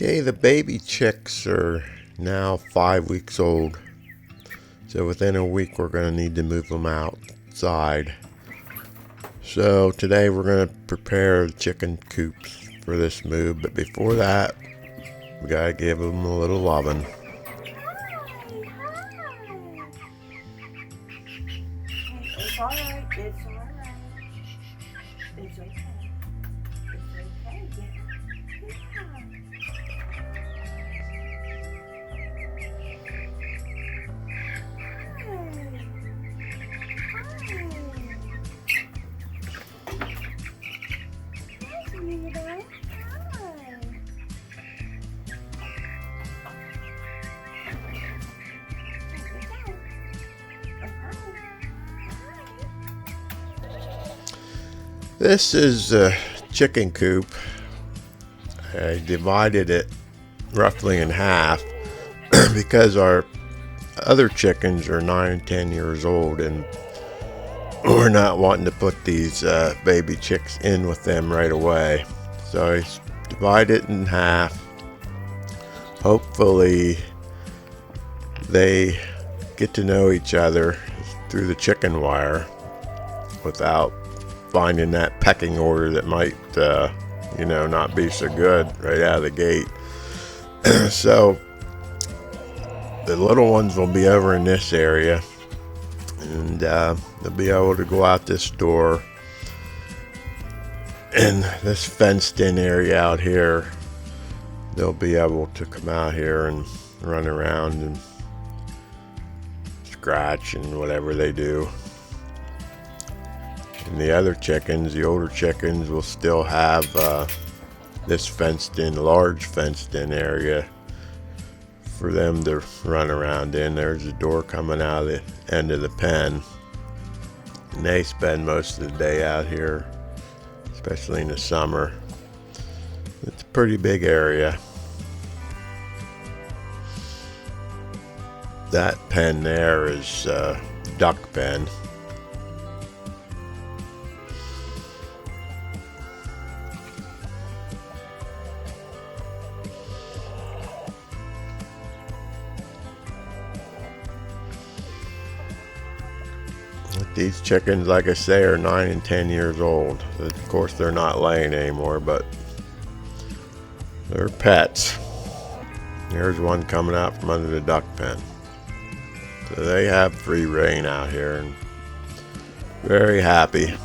Okay, the baby chicks are now 5 weeks old. So within a week we're going to need to move them outside. So today we're going to prepare the chicken coops for this move. But before that, we got to give them a little loving. It's all right. It's all right. It's okay. It's okay. This is a chicken coop. I divided it roughly in half because our other chickens are 9 and 10 years old, and we're not wanting to put these baby chicks in with them right away. So I divide it in half. Hopefully they get to know each other through the chicken wire without finding that pecking order that might not be so good right out of the gate. So the little ones will be over in this area, and they'll be able to go out this door, and this fenced in area out here they'll be able to come out here and run around and scratch and whatever they do. And the other chickens, the older chickens, will still have this large fenced in area for them to run around in. There's a door coming out of the end of the pen, and they spend most of the day out here, especially in the summer. It's a pretty big area. That pen there is duck pen. These chickens, like I say, are 9 and 10 years old. Of course, they're not laying anymore, but they're pets. Here's one coming out from under the duck pen. So they have free reign out here and very happy.